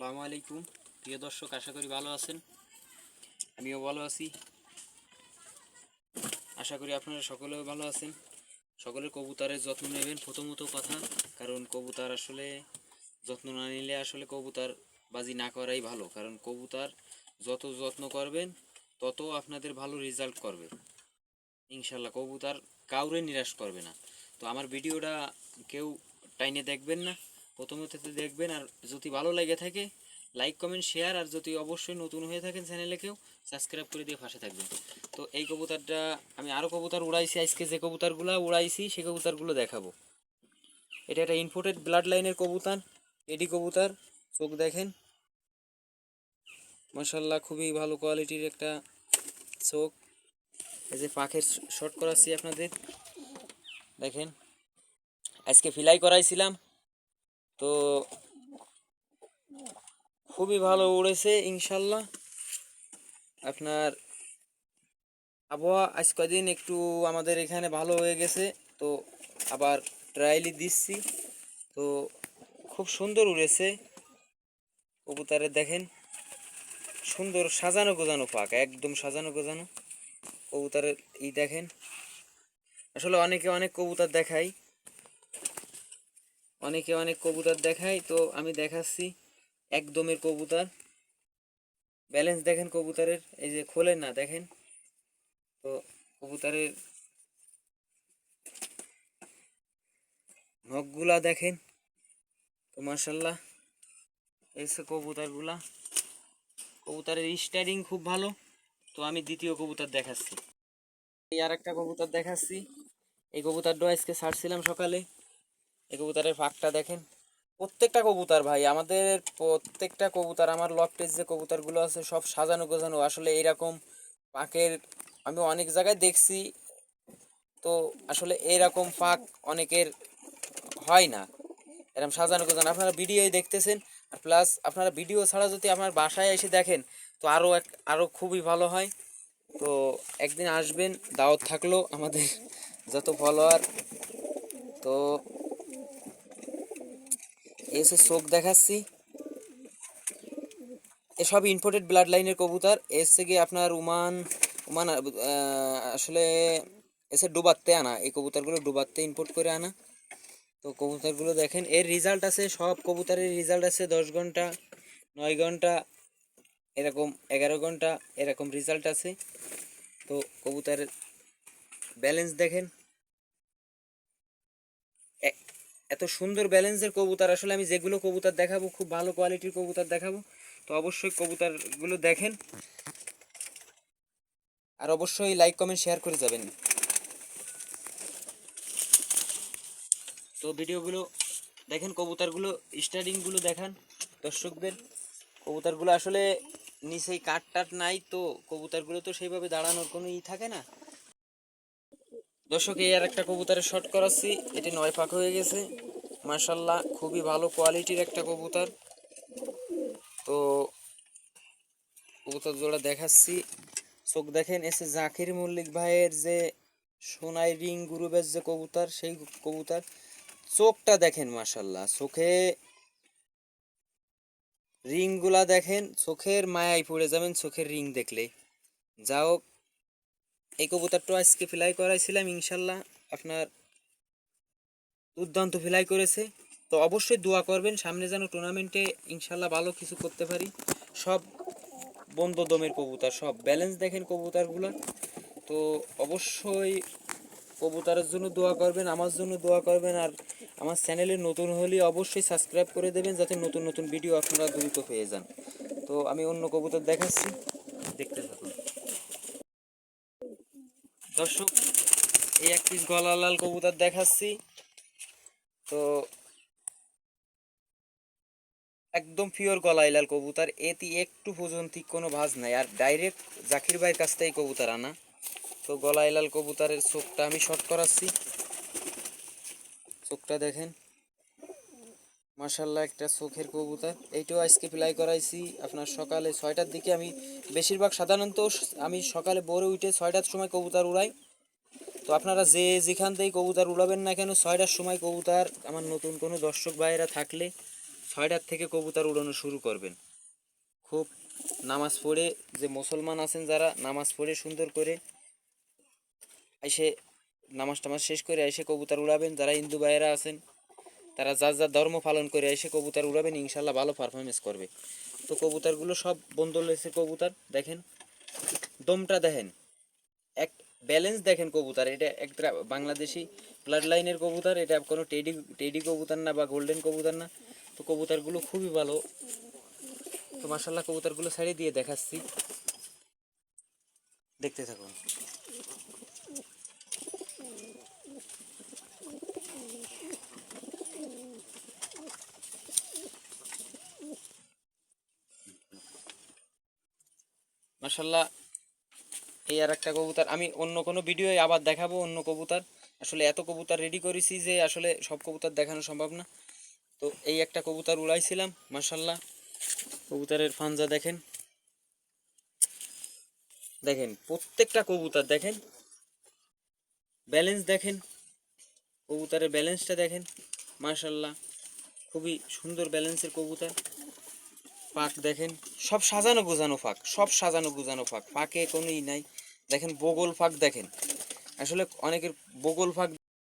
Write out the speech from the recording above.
আসসালামু আলাইকুম প্রিয় দর্শক, আশা করি ভালো আছেন। আমিও ভালো আছি। আশা করি আপনারা সকলেও ভালো আছেন। সকলের কবুতরের যত্ন নেবেন প্রথমত কথা, কারণ কবুতর আসলে যত্ন না নিলে আসলে কবুতর বাজি না করাই ভালো। কারণ কবুতর যত যত্ন করবেন তত আপনাদের ভালো রেজাল্ট করবে ইনশাল্লাহ। কবুতর কাউরে নিরাশ করবে না। তো আমার ভিডিওটা কেউ টাইনে দেখবেন না, প্রথমত দেখবেন। আর যদি ভালো লেগে থাকে লাইক কমেন্ট শেয়ার, আর যদি অবশ্যই নতুন হয়ে থাকেন চ্যানেলে কেউ সাবস্ক্রাইব করে দিয়ে পাশে থাকবেন। তো এই কবুতরটা আমি আরও কবুতর উড়াইছি, আজকে যে কবুতরগুলো উড়াইছি সেই কবুতরগুলো দেখাবো। এটা একটা ইম্পোর্টেড ব্লাড লাইনের কবুতর, এডি কবুতর। চোখ দেখেন মাশাল্লাহ, খুবই ভালো কোয়ালিটির একটা চোখ। এই যে পাখের শট করাচ্ছি আপনাদের দেখেন। আজকে ফিলাই করাইছিলাম, তো খুবই ভালো উড়েছে ইনশাল্লাহ। আপনার আবহাওয়া আজ কদিন একটু আমাদের এখানে ভালো হয়ে গেছে, তো আবার ট্রায়ালি দিচ্ছি। তো খুব সুন্দর উড়েছে কবুতরের, দেখেন সুন্দর সাজানো গোজানো পাক, একদম সাজানো গোজানো কবুতরের। দেখেন আসলে অনেকে অনেক কবুতর দেখায়, তো আমি দেখাচ্ছি একদমের কবুতর। ব্যালেন্স দেখেন কবুতরের, এই যে খোলেন না দেখেন। তো কবুতরের নখগুলা দেখেন, তো মাশাল্লাহ এসে কবুতরের স্টারিং খুব ভালো। তো আমি দ্বিতীয় কবুতর দেখাচ্ছি, এই আর একটা কবুতর দেখাচ্ছি। এই কবুতরটা আজকে ছাড়ছিলাম সকালে। এই কবুতরের ফাঁকটা দেখেন। প্রত্যেকটা কবুতর ভাই, আমাদের প্রত্যেকটা কবুতর, আমার লফটের যে কবুতরগুলো আছে সব সাজানো গোছানো। আসলে এইরকম পাকের আমি অনেক জায়গায় দেখছি, তো আসলে এইরকম ফাঁক অনেকের হয় না, এরকম সাজানো গোছানো। আপনারা ভিডিওই দেখতেছেন, আর প্লাস আপনারা ভিডিও ছাড়া যদি আমার বাসায় এসে দেখেন তো আরও খুবই ভালো হয়। তো একদিন আসবেন, দাওয়াত থাকলো আমাদের যত ফলোয়ার। তো এসে চোখ দেখাচ্ছি, এসব ইম্পোর্টেড ব্লাড লাইনের কবুতর। এসে গিয়ে আপনার ওমান ওমান আসলে এসে ডুবাতে আনা, এই কবুতরগুলো ডুবাতে ইম্পোর্ট করে আনা। তো কবুতরগুলো দেখেন, এর রেজাল্ট আছে, সব কবুতরের রেজাল্ট আছে 10 ঘন্টা, 9 ঘন্টা, এরকম 11 ঘন্টা, এরকম রেজাল্ট আছে। তো কবুতরের ব্যালেন্স দেখেন, এত সুন্দর ব্যালেন্সের কবুতর। আসলে আমি যেগুলো কবুতর দেখাবো খুব ভালো কোয়ালিটির কবুতর দেখাবো, তো অবশ্যই কবুতরগুলো দেখেন, আর অবশ্যই লাইক কমেন্ট শেয়ার করে যাবেন। তো ভিডিওগুলো দেখেন, কবুতরগুলো স্টার্টিংগুলো দেখান দর্শকদের। কবুতরগুলো আসলে নিচেই কাঠ টাট নাই, তো কবুতরগুলো তো সেইভাবে দাঁড়ানোর কোনো থাকে না। দর্শক, এই আর একটা কবুতরের শট করাচ্ছি, এটি 9 পাক হয়ে গেছে মার্শাল্লাহ, খুবই ভালো কোয়ালিটির একটা কবুতর। তো কবুতর জোড়া দেখাচ্ছি, চোখ দেখেন। এসে জাকির মল্লিক ভাইয়ের যে সোনাই রিং গ্রুপের যে কবুতর, সেই কবুতর। চোখটা দেখেন মার্শাল্লাহ, চোখে রিংগুলা দেখেন, চোখের মায়ায় পড়ে যাবেন চোখের রিং দেখলে। যাও, এই কবুতরটা আজকে ফ্লাই করাইছিলাম ইনশাল্লাহ, আপনার দুর্দান্ত ফ্লাই করেছে। তো অবশ্যই দোয়া করবেন সামনে যেন টুর্নামেন্টে ইনশাল্লাহ ভালো কিছু করতে পারি। সব বন্ধ দমের কবুতর, সব ব্যালেন্স দেখেন কবুতরগুলো। তো অবশ্যই কবুতরের জন্য দোয়া করবেন, আমার জন্য দোয়া করবেন। আর আমার চ্যানেলে নতুন হলে অবশ্যই সাবস্ক্রাইব করে দেবেন, যাতে নতুন নতুন ভিডিও আপনারা দ্রুত পেয়ে যান। তো আমি অন্য কবুতর দেখাচ্ছি, দেখতে থাকুন দর্শক। এই এক পিস গলা লাল কবুতর দেখাচ্ছি। তো একদম পিওর গলায় লাল কবুতর, এতে একটু পর্যন্ত কোনো ভাঁজ নাই, আর ডাইরেক্ট জাকির ভাইয়ের কাছ থেকে কবুতর আনা। তো গলায় লাল কবুতরের চোখটা আমি শর্ট করাচ্ছি, চোখটা দেখেন মাশাল্লাহ, একটা চোখের কবুতর। এইটাও আজকে ফ্লাই করাইছি আপনার সকালে 6টার দিকে। আমি বেশিরভাগ সাধারণত আমি সকালে ভোরে উঠে 6টার সময় কবুতর উড়াই। তো আপনারা যে যেখান থেকে কবুতর উড়াবেন না কেন, 6টার সময় কবুতর, আমার নতুন কোনো দর্শক ভাইয়েরা থাকলে 6টার থেকে কবুতর উড়ানো শুরু করবেন। খুব নামাজ পড়ে, যে মুসলমান আছেন যারা নামাজ পড়ে সুন্দর করে এসে নামাজ টামাজ শেষ করে এসে কবুতর উড়াবেন। যারা হিন্দু ভাইয়েরা আছেন তারা যার যার ধর্ম পালন করে এসে কবুতর উড়াবেন, ইনশাল্লাহ ভালো পারফরমেন্স করবে। তো কবুতরগুলো সব বন্ধ রয়েছে কবুতর, দেখেন দমটা দেখেন, এক ব্যালেন্স দেখেন কবুতর। এটা একটা বাংলাদেশি ব্লাড লাইনের কবুতর, এটা কোনো টেডি টেডি কবুতর না বা গোল্ডেন কবুতর না। তো কবুতরগুলো খুবই ভালো। তো মাশাল্লাহ কবুতরগুলো ছেড়ে দিয়ে দেখাচ্ছি, দেখতে থাকুন। মাশাল্লাহ এই আর একটা কবুতর, আমি অন্য কোনো ভিডিও আবার দেখাবো অন্য কবুতর। আসলে এত কবুতর রেডি করেছি যে আসলে সব কবুতর দেখানো সম্ভব না। তো এই একটা কবুতর উড়াইছিলাম, মাশাল্লাহ কবুতরের ফাঞ্জা দেখেন, দেখেন প্রত্যেকটা কবুতর দেখেন, ব্যালেন্স দেখেন, কবুতরের ব্যালেন্সটা দেখেন, মাশাল্লাহ খুবই সুন্দর ব্যালেন্সের কবুতর। পাক দেখেন, সব সাজানো গোছানো ফাঁক, সব সাজানো গোছানো ফাঁক, ফাঁকে কোনোই নাই। দেখেন বগল ফাঁক দেখেন, আসলে অনেকের বগল ফাঁক